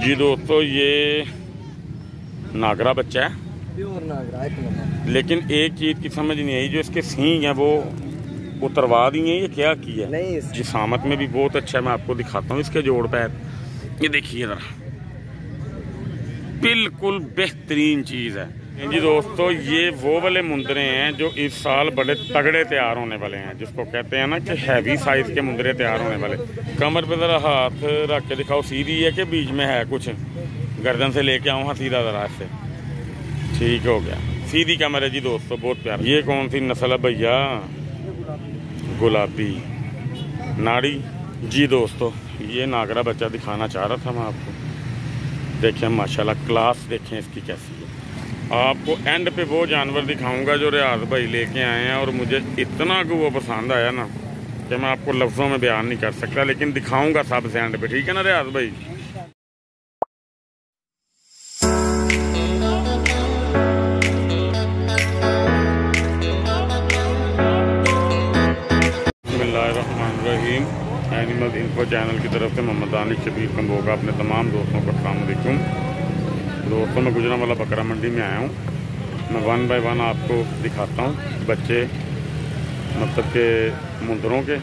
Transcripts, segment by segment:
जी दोस्तों, ये नागरा बच्चा है, प्योर नागरा एक नंबर। लेकिन एक चीज़ की समझ नहीं आई, जो इसके सींग हैं वो उतरवा दिए हैं, ये क्या किया नहीं जिसामत में भी बहुत अच्छा है। मैं आपको दिखाता हूँ इसके जोड़ पैर, ये देखिए ज़रा, बिल्कुल बेहतरीन चीज़ है जी दोस्तों। ये वो वाले मुंदरे हैं जो इस साल बड़े तगड़े तैयार होने वाले हैं, जिसको कहते हैं ना कि हैवी साइज़ के मुंदरे तैयार होने वाले। कमर पे ज़रा हाथ रख के दिखाओ, सीधी है कि बीच में है कुछ, गर्दन से लेके आऊँ, हाँ सीधा ज़रा ऐसे, ठीक हो गया, सीधी कमर है जी दोस्तों, बहुत प्यार। ये कौन सी नस्ल है भैया? गुलाबी नाड़ी जी दोस्तों। ये नागरा बच्चा दिखाना चाह रहा था मैं आपको, देखें माशाल्लाह क्लास देखें इसकी कैसी है। आपको एंड पे वो जानवर दिखाऊंगा जो रियाज भाई लेके आए हैं, और मुझे इतना कि वो पसंद आया ना कि मैं आपको लफ्ज़ों में बयान नहीं कर सकता, लेकिन दिखाऊंगा सबसे एंड पे, ठीक है ना रियाज भाई? बिस्मिल्लाहिर्रहमानिर्रहीम। एनिमल इन्फो चैनल की तरफ से मोहम्मद दानिश शबीर कंबोगा अपने तमाम दोस्तों को अस्सलाम वालेकुम। दोस्तों, मैं गुजरांवाला बकरा मंडी में आया हूँ। मैं 1 बाय 1 आपको दिखाता हूँ बच्चे, मतलब के मुंदरों के,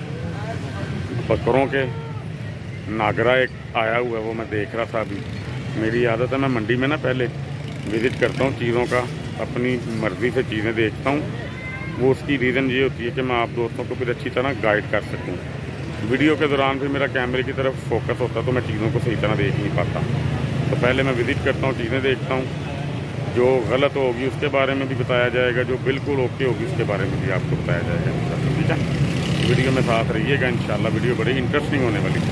बकरों के। नागरा एक आया हुआ है, वो मैं देख रहा था अभी। मेरी आदत है, मैं मंडी में ना पहले विज़िट करता हूँ चीज़ों का, अपनी मर्ज़ी से चीज़ें देखता हूँ। वो उसकी रीज़न ये होती है कि मैं आप दोस्तों को फिर अच्छी तरह गाइड कर सकूँ। वीडियो के दौरान फिर मेरा कैमरे की तरफ फोकस होता है, तो मैं चीज़ों को सही तरह देख नहीं पाता। तो पहले मैं विज़िट करता हूँ, चीज़ें देखता हूँ, जो गलत होगी उसके बारे में भी बताया जाएगा, जो बिल्कुल ओके होगी उसके बारे में भी आपको बताया जाएगा, ठीक है? वीडियो में साथ रहिएगा, इंशाल्लाह वीडियो बड़ी इंटरेस्टिंग होने वाली है।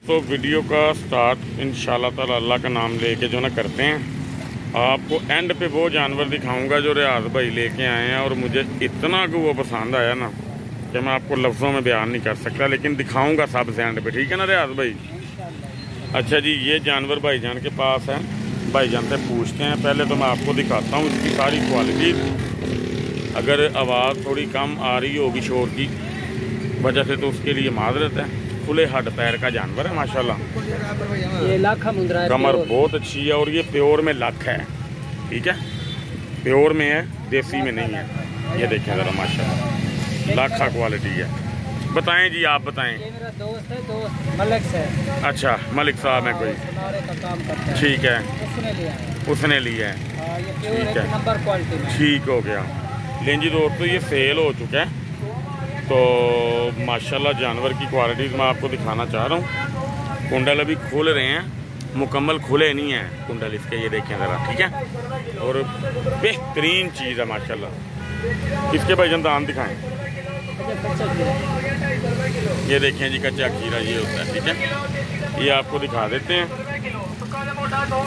तो वीडियो का स्टार्ट इंशाल्लाह ताला अल्लाह का नाम लेके जो ना करते हैं। आपको एंड पे वो जानवर दिखाऊंगा जो रियाज भाई लेके आए हैं, और मुझे इतना कि वो पसंद आया ना कि मैं आपको लफ्ज़ों में बयान नहीं कर सकता, लेकिन दिखाऊंगा सबसे एंड पे, ठीक है ना रियाज भाई? अच्छा जी, ये जानवर भाईजान के पास है, भाईजान से पूछते हैं। पहले तो मैं आपको दिखाता हूँ इसकी सारी क्वालिटी। अगर आवाज़ थोड़ी कम आ रही होगी शोर की वजह से तो उसके लिए माजरत है। खुले हड्ड पैर का जानवर है माशाल्लाह। ये लाखा मुंदरा है, कमर बहुत अच्छी है, और ये प्योर में लाख है, ठीक है? प्योर में है, देसी में नहीं है। ये देखें ज़रा माशाल्लाह, लाखा क्वालिटी है। बताएं जी, आप बताएं। ये मेरा दोस्त है, दोस्त मलिक से। अच्छा, मलिक साहब है कोई? का काम करता है। ठीक है, उसने लिया है। ये प्योर है, नंबर क्वालिटी में। ठीक हो गया। लेकिन जी दोस्तों, ये सेल हो चुका है, तो माशाल्लाह जानवर की क्वालिटीज़ मैं आपको दिखाना चाह रहा हूँ। कुंडल अभी खोल रहे हैं, मुकम्मल खुले नहीं हैं कुंडल इसके, ये देखें ज़रा, ठीक है? और बेहतरीन चीज़ है माशाल्लाह। इसके भाईजान दाम दिखाएं। ये देखें जी, कच्चा खीरा ये होता है, ठीक है? ये आपको दिखा देते हैं।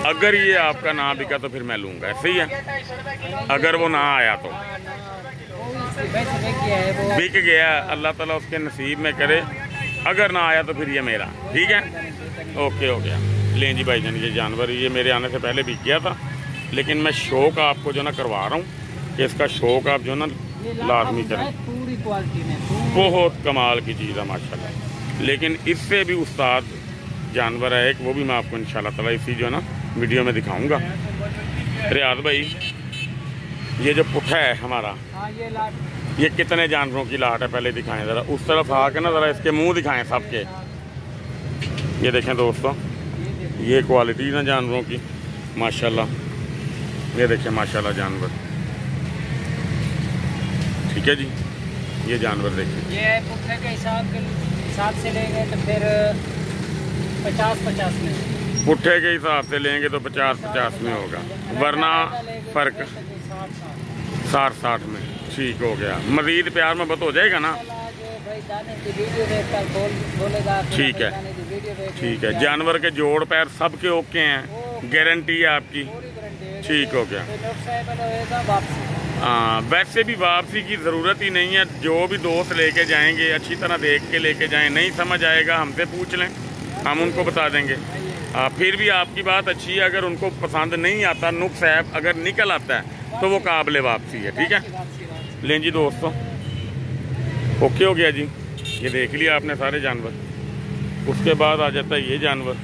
अगर ये आपका ना बिका तो फिर मैं लूँगा, ऐसे ही है। अगर वो ना आया तो बिक गया, अल्लाह ताला उसके नसीब में करे। अगर ना आया तो फिर ये मेरा, ठीक है? ओके हो गया। लें जी भाईजान, ये जानवर ये मेरे आने से पहले बिक गया था, लेकिन मैं शौक आपको जो ना करवा रहा हूँ कि इसका शौक आप जो ना लाजमी करें। पूरी क्वालिटी में बहुत कमाल की चीज़ है माशाल्लाह। लेकिन इससे भी उस्ताद जानवर है एक, वो भी मैं आपको इंशाल्लाह ताला इसी जो है ना वीडियो में दिखाऊंगा। रियाज भाई, ये जो पुट्ठा है हमारा, ये कितने जानवरों की लाट है? पहले दिखाएं ज़रा, उस तरफ आके ना ज़रा इसके मुंह दिखाएं सबके। ये देखें दोस्तों, ये क्वालिटी ना जानवरों की माशाल्लाह। ये देखें माशाल्लाह जानवर, ठीक है जी? ये जानवर देखें। ये पुट्ठे के हिसाब से लेंगे तो फिर 50-50 में। पुट्ठे के हिसाब से लेंगे तो 50-50 में होगा, वरना फ़र्क 60-60 में, ठीक हो गया। मज़ीद प्यार मोहब्बत हो जाएगा ना? ठीक है, ठीक है। जानवर के जोड़ पैर सब के ओके हैं, गारंटी है आपकी? ठीक हो गया। हाँ, वैसे भी वापसी की ज़रूरत ही नहीं है। जो भी दोस्त लेके जाएंगे अच्छी तरह देख के लेके जाएं, नहीं समझ आएगा हमसे पूछ लें, हम उनको बता देंगे। फिर भी आपकी बात अच्छी है, अगर उनको पसंद नहीं आता, नुक्स है अगर निकल आता है तो वो काबिल वापसी है, ठीक है? लें जी दोस्तों, ओके हो गया जी। ये देख लिया आपने सारे जानवर। उसके बाद आ जाता है ये जानवर,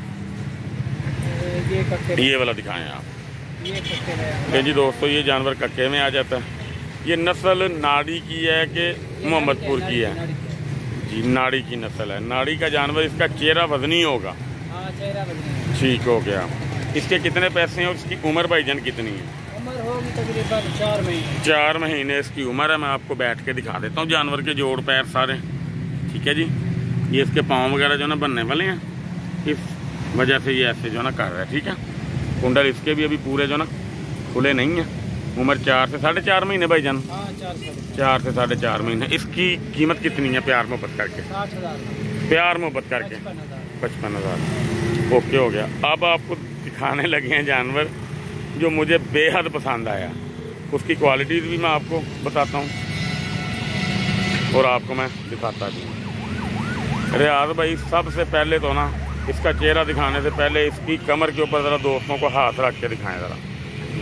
ये वाला दिखाएं आप। ये जी दोस्तों, ये जानवर कक्के में आ जाता है। ये नस्ल नाड़ी की है कि मोहम्मदपुर की है? जी, नाड़ी की नस्ल है। नाड़ी का जानवर, इसका चेहरा वजनी होगा। हाँ, चेहरा वजनी। ठीक हो गया। इसके कितने पैसे हैं और इसकी उम्र भाईजान कितनी है? उम्र होगी तकरीबन 4 महीने। 4 महीने इसकी उम्र है। मैं आपको बैठ के दिखा देता हूँ जानवर के जोड़ पैर सारे। ठीक है जी। ये इसके पाँव वगैरह जो ना बनने वाले हैं, इस वजह से ये ऐसे जो ना कर रहा है। ठीक है। कुंडल इसके भी अभी पूरे जो ना खुले नहीं है। उम्र 4 से 4.5 महीने भाईजान। 4 से 4.5 महीने। इसकी कीमत कितनी है प्यार मोहब्बत करके? 60,000। प्यार मोहब्बत करके 55,000। ओके हो गया। अब आपको दिखाने लगे हैं जानवर जो मुझे बेहद पसंद आया। उसकी क्वालिटीज़ भी मैं आपको बताता हूँ और आपको मैं दिखाता भी हूँ। रियाज भाई, सबसे पहले तो ना इसका चेहरा दिखाने से पहले इसकी कमर के ऊपर ज़रा दोस्तों को हाथ रख के दिखाएं ज़रा।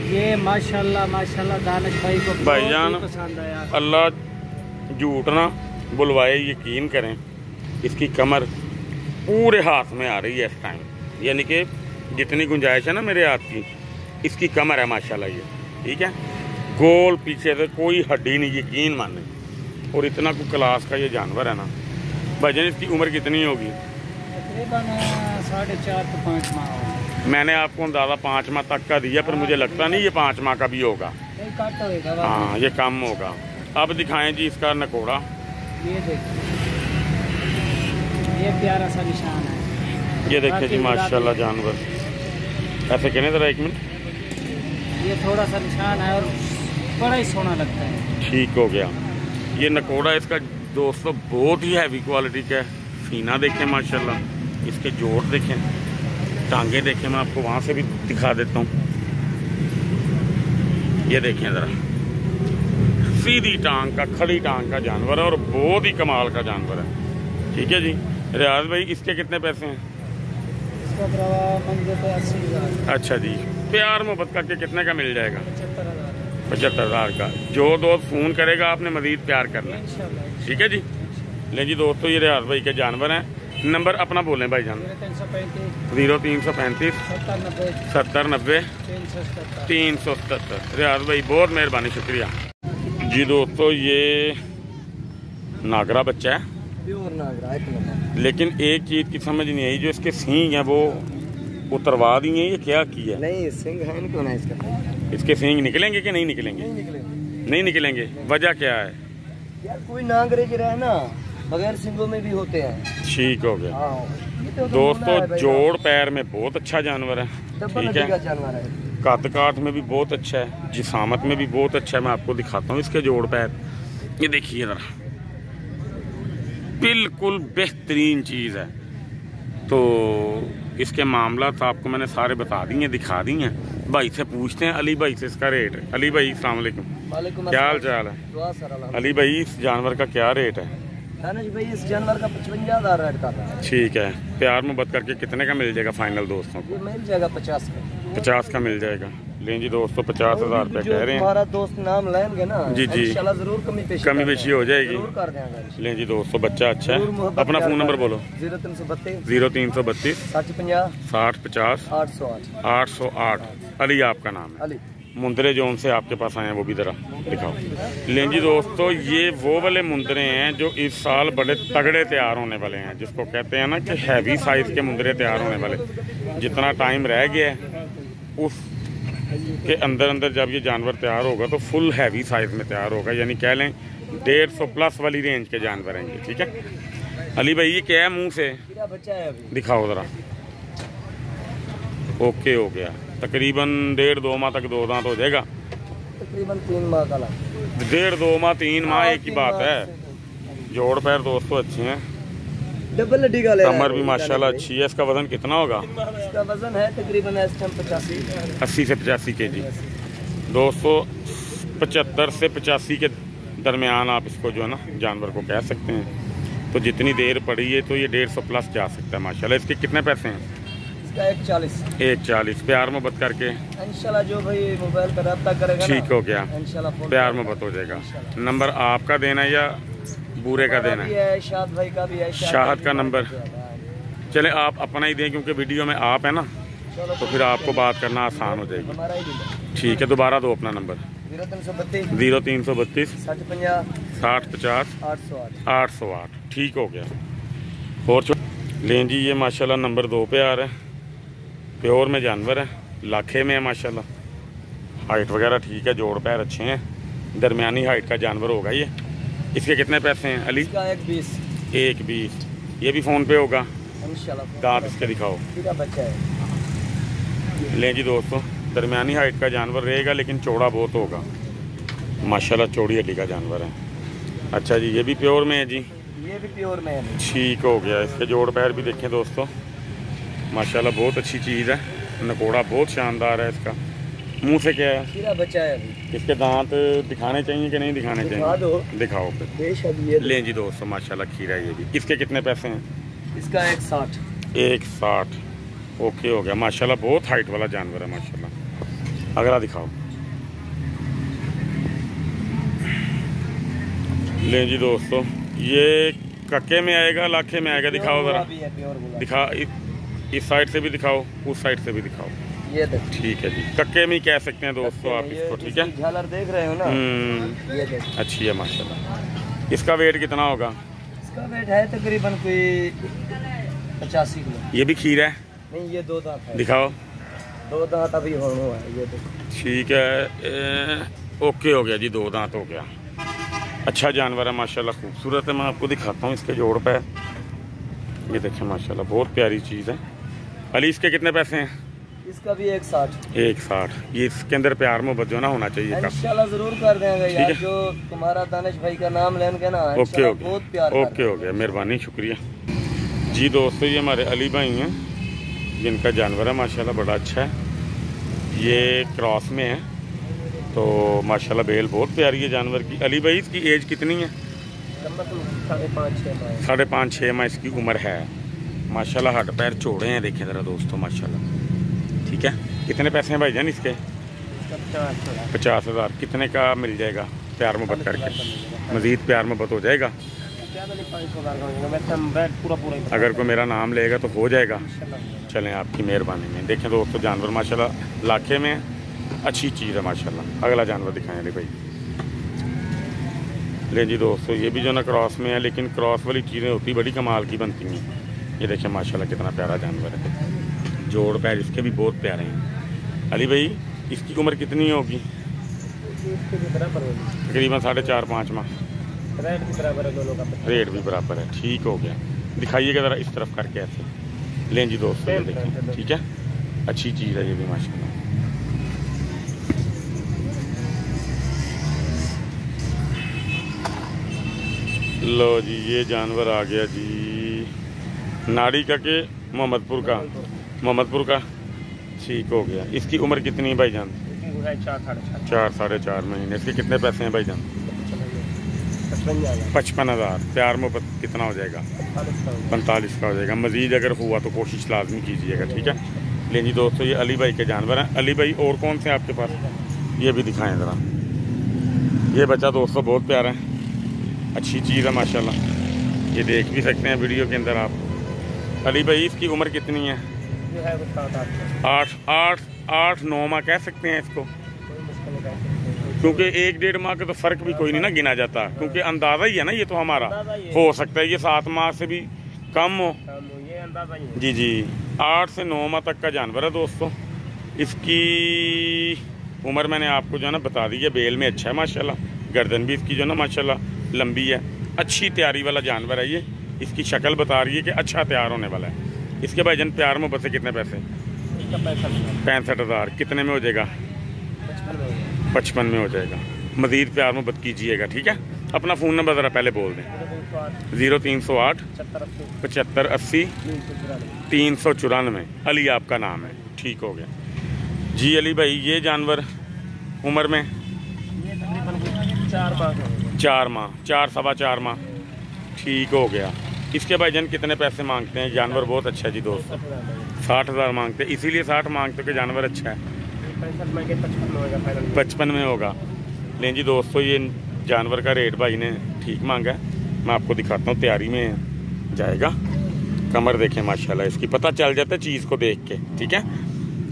ये माशाल्लाह माशाल्लाह दानिश भाई को भाईजान पसंद आया। अल्लाह झूठ ना बुलवाए, यकीन करें, इसकी कमर पूरे हाथ में आ रही है इस टाइम। यानी कि जितनी गुंजाइश है ना मेरे हाथ की, इसकी कमर है माशाल्लाह ये। ठीक है। गोल पीछे से कोई हड्डी नहीं, यकीन माने। और इतना को क्लास का ये जानवर है ना भाईजान। इसकी उम्र कितनी होगी? तकरीबन 4.5 से 5 माह होगा। मैंने आपको अंदाज़ा 5 माह तक का दिया, पर मुझे लगता नहीं ये 5 माह का भी होगा। हाँ, ये कम होगा। अब दिखाएं जी इसका नकोड़ा। ये देखिए, ये प्यारा सा निशान है। ये देखिए जी माशाल्लाह जानवर। ऐसे कहने ज़रा 1 मिनट। ये थोड़ा सा निशान है और बड़ा ही सोना लगता है। ठीक हो गया। ये नकोड़ा इसका दोस्तों बहुत ही हैवी क्वालिटी का है। सीना देखें माशाल्लाह, इसके जोड़ देखें, टांगे देखें। मैं आपको वहाँ से भी दिखा देता हूँ। ये देखें ज़रा, सीधी टांग का, खड़ी टांग का जानवर है और बहुत ही कमाल का जानवर है। ठीक है जी। रियाज भाई, इसके कितने पैसे हैं? इसका मंजूर पे 80,000। अच्छा जी। प्यार मोहब्बत करके कितने का मिल जाएगा? 75,000। 75,000 का। जो दोस्त फ़ोन करेगा आपने मज़ीद प्यार करना है। ठीक है जी। ले जी दोस्तों, ये रियाज भाई के जानवर हैं। नंबर अपना बोलें भाईजान। 0335 70 90 377। रियाज भाई बहुत मेहरबानी, शुक्रिया जी। दोस्तों, ये नागरा बच्चा है, प्योर नागरा। लेकिन एक चीज़ की समझ नहीं आई, जो इसके सींग हैं वो उतरवा दी हैं। ये क्या किया? नहीं, सिंग है इनको ना इसका। इसके सींग निकलेंगे कि नहीं निकलेंगे? नहीं निकलेंगे। वजह क्या है? यार कोई नागरे के रहे ना, बगैर सिंगों में भी होते हैं। ठीक हो गया। तो दोस्तों, जोड़ पैर में बहुत अच्छा जानवर है। ठीक है। जानवर है। कद काठ में भी बहुत अच्छा है, जिसामत में भी बहुत अच्छा है। मैं आपको दिखाता हूँ इसके जोड़ पैर। ये देखिए ज़रा, बिल्कुल बेहतरीन चीज़ है। तो इसके मामला तो आपको मैंने सारे बता दिए, दिखा दिए हैं। भाई से पूछते हैं, अली भाई से इसका रेट। अली भाई अस्सलाम वालेकुम, क्या हाल चाल है? अली भाई, इस जानवर का क्या रेट है? भाई, इस जानवर का 55,000 रेट का था। ठीक है। प्यार मोहब्बत करके कितने का मिल जाएगा फाइनल दोस्तों को? मिल जाएगा 50 का। 50 का मिल जाएगा। लें जी दोस्तों, 50,000 रुपये कह रहे हैं। हमारा दोस्त नाम लेंगे ना, जी जी, इंशाल्लाह जरूर कमी पेशी हो जाएगी। कर देंगे। लें जी दोस्तों, बच्चा अच्छा है। अपना फ़ोन नंबर बोलो। 0332 60 50 808। अली आपका नाम है? मुंदरे जोन से आपके पास आए हैं, वो भी ज़रा दिखाओ। लें जी दोस्तों, ये वो वाले मुंदरे हैं जो इस साल बड़े तगड़े तैयार होने वाले हैं, जिसको कहते हैं ना कि हैवी साइज़ के मुंदरे तैयार होने वाले। जितना टाइम रह गया है उस के अंदर जब ये जानवर तैयार होगा तो फुल हैवी साइज़ में तैयार होगा। यानी कह लें 150 प्लस वाली रेंज के जानवर हैं ये। ठीक है। अली भाई, ये क्या है मुँह से? दिखाओ ज़रा। ओके हो गया। तकरीबन 1.5-2 माह तक 2 दांत हो जाएगा। तकरीबन 3 माह का। 1.5-2 माह 3 माह एक ही बात है। जोड़ पैर दोस्तों अच्छे हैं, डबल हड्डी का। कमर भी माशाल्लाह अच्छी है। इसका वजन कितना होगा? इसका वजन है तकरीबन 80 से 85 kg। दोस्तों, 75 से 85 के दरमियान आप इसको जो है ना जानवर को कह सकते हैं। तो जितनी देर पड़ी है तो ये 150 प्लस जा सकता है माशाल्लाह। इसके कितने पैसे हैं? 140। प्यार मोहब्बत करके इंशाल्लाह जो भाई मोबाइल पर रब्ता करेगा ठीक हो गया, इंशाल्लाह प्यार मोहब्बत हो जाएगा। नंबर आपका देना है या बूरे का देना है? शाहद भाई का भी है। शाहद का नंबर चले आप अपना ही दें, क्योंकि वीडियो में आप है ना, तो फिर आपको बात करना आसान हो जाएगी। ठीक है, दोबारा दो अपना नंबर। 0332 60 50 808। ठीक हो गया। और लें जी, ये माशाल्लाह नंबर 2 पे आ रहा है। प्योर में जानवर है, लाखे में है माशाल्लाह। हाइट वगैरह ठीक है, जोड़ पैर अच्छे हैं, दरमियानी हाइट का जानवर होगा ये। इसके कितने पैसे हैं अली? 120। ये भी फ़ोन पे होगा इंशाल्लाह। दांत इसके दिखाओ। बच्चा है। लें जी दोस्तों, दरमियानी हाइट का जानवर रहेगा लेकिन चौड़ा बहुत होगा माशाल्लाह, चौड़ी हड्डी का जानवर है। अच्छा जी, ये भी प्योर में है जी? ये भी प्योर में है। ठीक हो गया। इसके जोड़ पैर भी देखें दोस्तों माशाल्लाह, बहुत अच्छी चीज़ है। नकोड़ा बहुत शानदार है इसका। मुंह से क्या है? बच्चा है अभी। इसके दांत दिखाने चाहिए कि नहीं दिखाने चाहिए? दिखाओ फिर। लें जी दोस्तों, माशाल्लाह खीरा ये भी। इसके कितने पैसे हैं? इसका 160। ओके हो गया माशाल्लाह, बहुत हाइट वाला जानवर है माशाल्लाह। अगला दिखाओ। लें जी दोस्तों, ये कक्के में आएगा लाखे में आएगा? दिखाओ ज़रा, दिखा। इस साइड से भी दिखाओ, उस साइड से भी दिखाओ। ये ठीक है जी, कक्के में ही कह सकते हैं दोस्तों आप इसको। ठीक है, झालर देख रहे हो ना, ये अच्छी है माशाल्लाह। इसका वेट कितना होगा? इसका वेट है तकरीबन कोई 85 किलो। ये भी खीरा है? नहीं, ये 2 दांत है। दिखाओ। 2 दांत अभी होना है ये। ठीक है, ओके हो गया जी, 2 दांत हो गया। अच्छा जानवर है माशाल्लाह, खूबसूरत है। मैं आपको दिखाता हूँ इसके जोड़ पे। ये देखिए माशाल्लाह, बहुत प्यारी चीज़ है। अली, इसके कितने पैसे हैं? इसका भी 160। ये इसके अंदर प्यार मोहब्बत जो ना होना चाहिए इंशाल्लाह जरूर कर देंगे यार। जो तुम्हारा दानिश भाई का नाम लेने के ना, ओके बहुत प्यार। ओके हो गया, मेहरबानी, शुक्रिया जी। दोस्तों, ये हमारे अली भाई हैं जिनका जानवर है माशाल्लाह, बड़ा अच्छा है। ये क्रॉस में है तो माशाल्लाह बेल बहुत प्यारी है जानवर की। अली भाई, इसकी एज कितनी है? 5.5-6 माह इसकी उम्र है माशाल्लाह। हड्ड पैर चौड़े हैं, देखें ज़रा दोस्तों माशाल्लाह। ठीक है, कितने पैसे हैं भाईजान इसके? 50,000। कितने का मिल जाएगा प्यार मोहब्बत करके? मज़ीद प्यार मोहब्बत हो जाएगा? अगर कोई मेरा नाम लेगा तो हो जाएगा। चलें, आपकी मेहरबानी में। देखें दोस्तों, जानवर माशाल्लाह लाखे में अच्छी चीज़ है माशाल्लाह। अगला जानवर दिखाएं अली भाई। ले जी दोस्तों, ये भी जो ना क्रॉस में है, लेकिन क्रॉस वाली चीज़ें होती बड़ी कमाल की बनती हैं। ये देखें माशाल्लाह कितना प्यारा जानवर है। जोड़ पैर इसके भी बहुत प्यारे हैं। अली भाई, इसकी उम्र कितनी होगी? तकरीबन 4.5-5 माह। रेट भी बराबर है। ठीक हो गया, दिखाइएगा ज़रा इस तरफ करके ऐसे। लें जी दोस्तों, देखें। ठीक है, अच्छी चीज़ है ये भी माशाल्लाह। लो जी, ये जानवर आ गया जी, नाड़ी का के मोहम्मदपुर का। ठीक हो गया। इसकी उम्र कितनी है भाईजान? 4-4.5 महीने। इसके कितने पैसे हैं भाईजान? 55,000। प्यार मोहब्बत कितना हो जाएगा? 45 का हो जाएगा। मज़ीद अगर हुआ तो कोशिश लाजमी कीजिएगा। ठीक है। लें जी दोस्तों, ये अली भाई के जानवर हैं। अली भाई, और कौन से आपके पास? ये भी दिखाएं ज़रा। ये बच्चा दोस्तों बहुत प्यारा है, अच्छी चीज़ है माशाल्लाह। ये देख भी सकते हैं वीडियो के अंदर आप। अली भाई, इसकी उम्र कितनी है? 8-9 माह कह सकते हैं इसको, क्योंकि 1-1.5 माह का तो फ़र्क भी कोई नहीं ना गिना जाता, क्योंकि अंदाज़ा ही है ना ये तो हमारा। हो सकता है ये 7 माह से भी कम हो। जी, 8 से 9 माह तक का जानवर है दोस्तों। इसकी उम्र मैंने आपको जो है ना बता दी है। बेल में अच्छा है माशाल्लाह, गर्दन भी इसकी जो ना माशाल्लाह लंबी है। अच्छी तैयारी वाला जानवर है ये। इसकी शक्ल बता रही है कि अच्छा तैयार होने वाला है। इसके भाईजान प्यार मोहब्बत से कितने पैसे? 65,000। कितने में हो जाएगा? 55 में हो जाएगा। मज़ीद प्यार मोहब्बत कीजिएगा। ठीक है। अपना फ़ोन नंबर ज़रा पहले बोल दें। 0308 75 80 394। अली आपका नाम है। ठीक हो गया जी। अली भाई, ये जानवर उम्र में 4 माह 4-4.25 माह। ठीक हो गया। इसके भाईजान कितने पैसे मांगते हैं? जानवर बहुत अच्छा है जी दोस्तों। 60,000 मांगते हैं, इसीलिए 60 मांगते कि जानवर अच्छा है। 55 में होगा। लें जी दोस्तों, ये जानवर का रेट भाई ने ठीक मांगा है। मैं आपको दिखाता हूँ, तैयारी में जाएगा। कमर देखें माशाल्लाह इसकी, पता चल जाता है चीज़ को देख के। ठीक है।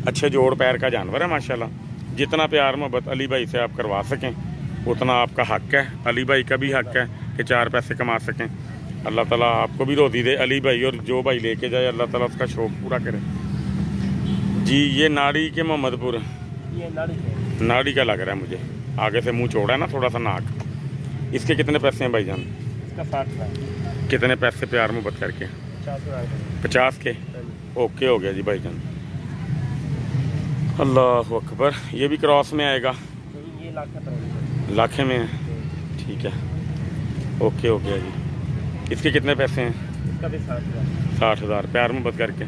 अच्छे जोड़ पैर का जानवर है माशाल्लाह। जितना प्यार मोहब्बत अली भाई से आप करवा सकें उतना आपका हक है, अली भाई का भी हक है कि 4 पैसे कमा सकें। अल्लाह ताला आपको भी रोज़ी दे अली भाई, और जो भाई लेके जाए अल्लाह ताला उसका शौक़ पूरा करे जी। ये नाड़ी के मोहम्मदपुर, ये नाड़ी का लग रहा है मुझे, आगे से मुंह चौड़ा है ना थोड़ा सा नाक। इसके कितने पैसे हैं भाईजान? इसका 60,000। कितने पैसे प्यार मोहब्बत करके? 50 के। ओके हो गया जी भाईजान। अल्लाह अकबर। ये भी क्रॉस में आएगा? ये लाखे में है, ठीक है, ओके हो गया जी। इसके कितने पैसे हैं? इसका भी 60,000। 60,000 प्यार मोहब्बत करके।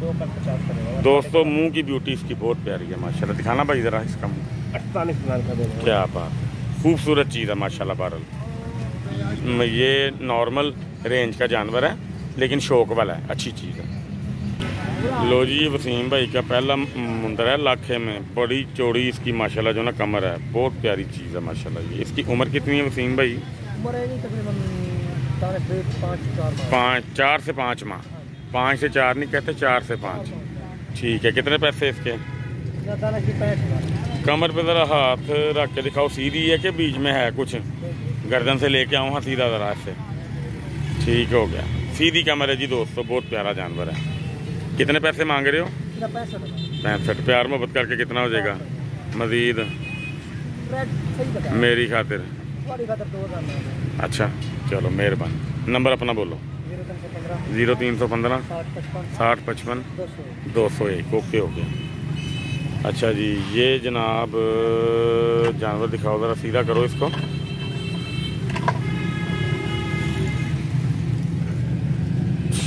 2,50 दोस्तों मुंह की ब्यूटी इसकी बहुत प्यारी है माशाल्लाह। दिखाना भाई ज़रा इसका मुंह। 48,000 का देगा। क्या बात, खूबसूरत चीज़ है माशाल्लाह। बहरहाल ये नॉर्मल रेंज का जानवर है लेकिन शौक वाला है, अच्छी चीज़ है। लो जी वसीम भाई का पहला मुंदर है लाखे में, बड़ी चौड़ी इसकी माशाल्लाह जो ना कमर है, बहुत प्यारी चीज़ है माशाल्लाह। ये इसकी उम्र कितनी है वसीम भाई? तकरीबन 4 से 5 माह। 5 से 4 नहीं कहते, 4 से 5, ठीक है। कितने पैसे इसके? कमर पे ज़रा हाथ रख के दिखाओ, सीधी है कि बीच में है कुछ? गर्दन से लेके आऊँ हाँ सीधा ज़रा से, ठीक हो गया। सीधी कमर है जी दोस्तों, बहुत प्यारा जानवर है। कितने पैसे मांग रहे हो? 65। प्यार मोहब्बत करके कितना हो जाएगा मज़ीद मेरी खातिर? अच्छा चलो मेहरबानी। नंबर अपना बोलो। 0315 60 55 201। ओके हो गया। अच्छा जी ये जनाब जानवर दिखाओ ज़रा, सीधा करो इसको।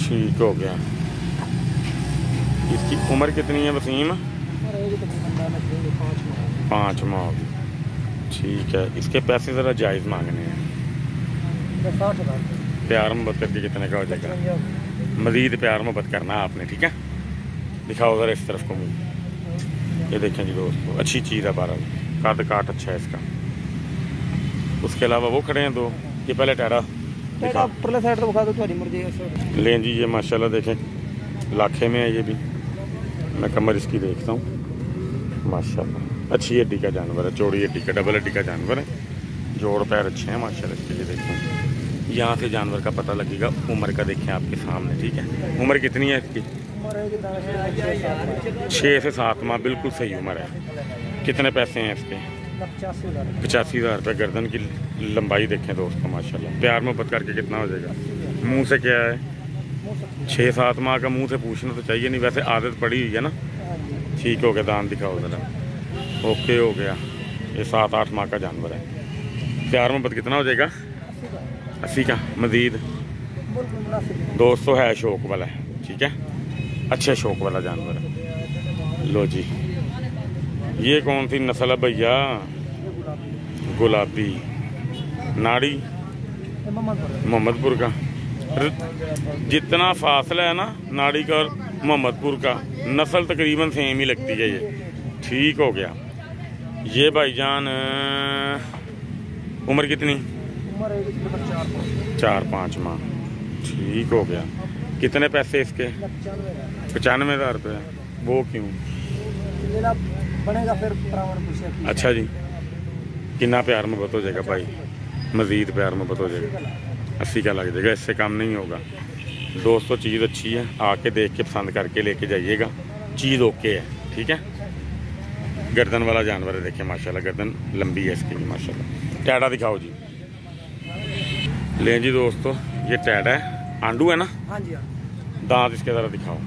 ठीक हो गया। इसकी उम्र कितनी है वसीम? 5 माह होगी, ठीक है। इसके पैसे ज़रा जायज़ मांगने हैं। प्यार मोहब्बत करके कितने का हो जाएगा? मज़ीद प्यार मोहब्बत करना है आपने, ठीक है। दिखाओ ज़रा इस तरफ को मुझे। ये देखें जी दोस्तों, अच्छी चीज़ है, बहरहाल काट काट अच्छा है इसका। उसके अलावा वो खड़े हैं 2, ये पहले टहरा लें जी। ये माशाल्लाह देखें लाखे में है, ये भी मैं कमर इसकी देखता हूँ माशाल्लाह। अच्छी हड्डी का जानवर है, चौड़ी हड्डी का, डबल हड्डी का जानवर है। जोड़ पैर अच्छे हैं माशाल्लाह इसके। ये देखें, यहाँ से जानवर का पता लगेगा। उम्र का देखें आपके सामने, ठीक है। उम्र कितनी है इसकी? 6 से 7 माह, बिल्कुल सही उम्र है। कितने पैसे हैं इसके? 85,000 रुपये। गर्दन की लंबाई देखें दोस्तों माशाल्लाह। प्यार मोहब्बत करके कितना हो जाएगा? मुंह से क्या है? 6-7 माह का मुंह से पूछना तो चाहिए नहीं, वैसे आदत पड़ी हुई है ना। ठीक हो गया, दांत दिखाओ ज़रा। ओके हो गया। ये 7-8 माह का जानवर है। प्यार मोहब्बत कितना हो जाएगा? 80 का मज़ीद। दोस्तों है शौक वाला है, ठीक है, अच्छे शौक वाला जानवर है। लो जी ये कौन सी नस्ल है भैया? गुलाबी। नाड़ी मोहम्मदपुर का। जितना फासला है ना नाड़ी का और मोहम्मदपुर का, नस्ल तकरीबन सेम ही लगती है ये। ठीक हो गया। ये भाईजान उम्र कितनी? 4-5 माह। ठीक हो गया। कितने पैसे इसके? 95,000 रुपये। वो क्यों बनेगा फिर? अच्छा जी कितना प्यार मोहब्बत हो जाएगा भाई? मज़ीद प्यार मोहब्बत हो जाएगा, 80 का लग जाएगा, इससे कम नहीं होगा। दोस्तों चीज़ अच्छी है, आके देख के पसंद करके लेके जाइएगा। चीज़ ओके है, ठीक है। गर्दन वाला जानवर है, देखिए माशाल्लाह गर्दन लंबी है इसकी माशाल्लाह। टैडा दिखाओ जी। लें जी दोस्तों ये टैडा है, आंडू है ना? हाँ जी। दांत इसके ज़रा दिखाओ।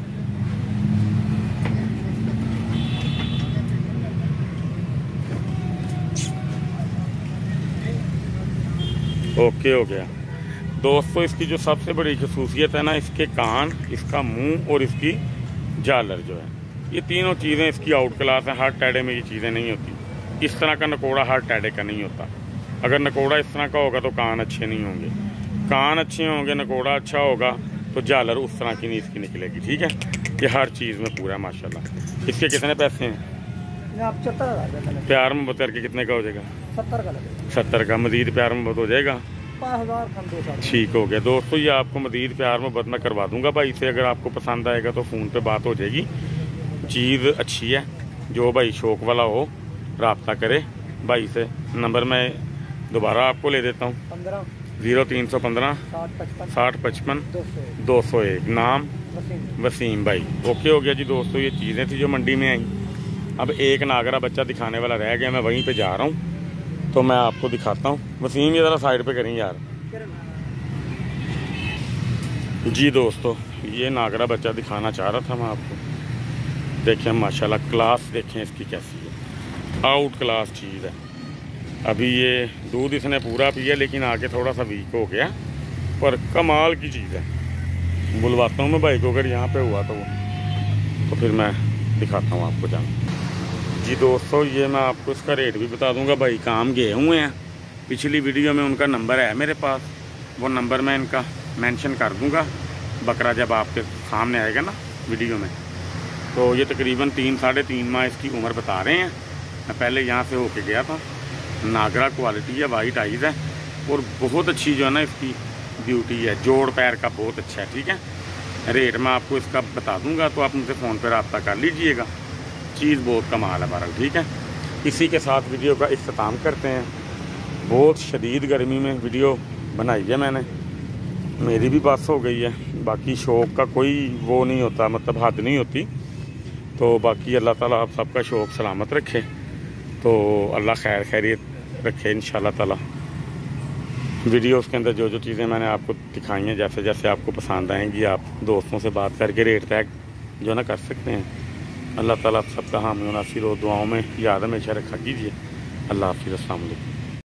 ओके हो गया। दोस्तों इसकी जो सबसे बड़ी खसूसियत है ना, इसके कान, इसका मुंह और इसकी झालर जो है, ये तीनों चीज़ें इसकी आउट क्लास है। हर टैडे में ये चीज़ें नहीं होती। इस तरह का नकोड़ा हर टैडे का नहीं होता। अगर नकोड़ा इस तरह का होगा तो कान अच्छे नहीं होंगे, कान अच्छे होंगे, नकोड़ा अच्छा होगा तो झालर उस तरह की नहीं इसकी निकलेगी, ठीक है। ये हर चीज़ में पूरा माशाल्लाह। इसके कितने पैसे हैं? आप 70,000 प्यार में बता के कितने का हो जाएगा? 70 का लगेगा। 70 का मज़ीद प्यार में हो जाएगा? 5,000। ठीक हो गया। दोस्तों ये आपको मज़ीद प्यार में मैं करवा दूंगा भाई से। अगर आपको पसंद आएगा तो फ़ोन पे बात हो जाएगी। चीज़ अच्छी है। जो भाई शौक वाला हो रब्ता करे भाई से। नंबर मैं दोबारा आपको ले देता हूँ, 0315 60 55 201। नाम वसीम भाई। ओके हो गया जी दोस्तों, ये चीज़ें थी जो मंडी में आई। अब एक नागरा बच्चा दिखाने वाला रह गया, मैं वहीं पे जा रहा हूँ तो मैं आपको दिखाता हूँ। वसीम ये ज़रा साइड पे करें यार। जी दोस्तों, ये नागरा बच्चा दिखाना चाह रहा था मैं आपको। देखें माशाल्लाह क्लास देखें इसकी कैसी है, आउट क्लास चीज़ है। अभी ये दूध इसने पूरा पिया लेकिन आके थोड़ा सा वीक हो गया, पर कमाल की चीज़ है। बुलवाता हूँ मैं भाई को, अगर यहाँ पे हुआ तो फिर मैं दिखाता हूँ आपको जान। जी दोस्तों, ये मैं आपको इसका रेट भी बता दूंगा। भाई काम गए हुए हैं, पिछली वीडियो में उनका नंबर है मेरे पास, वो नंबर मैं इनका मेंशन कर दूंगा बकरा जब आपके सामने आएगा ना वीडियो में। तो ये तकरीबन 3 साढ़े 3 माह इसकी उम्र बता रहे हैं। मैं पहले यहाँ से होके गया था। नागरा क्वालिटी है, वाइट आइज़ है और बहुत अच्छी जो है ना इसकी ब्यूटी है। जोड़ पैर का बहुत अच्छा है। ठीक है, रेट मैं आपको इसका बता दूंगा तो आप मुझसे फ़ोन पर रब्ता कर लीजिएगा। चीज़ बहुत कमाल है बहरहाल। ठीक है, इसी के साथ वीडियो का इख्तिताम करते हैं। बहुत शदीद गर्मी में वीडियो बनाई है मैंने, मेरी भी बस हो गई है। बाकी शौक़ का कोई वो नहीं होता, मतलब हद नहीं होती। तो बाकी अल्लाह ताला आप सबका शौक़ सलामत रखे, तो अल्लाह खैर खैरियत रखे इंशाल्लाह ताला। वीडियोस के अंदर जो जो चीज़ें मैंने आपको दिखाई हैं, जैसे जैसे आपको पसंद आएंगी आप दोस्तों से बात करके रेट तय जो ना कर सकते हैं। अल्लाह ताला आप सबका हामी नासिर और दुआओं में याद हमेशा रखा कीजिए। अल्लाह हाफ़िज़, अस्सलाम वालेकुम।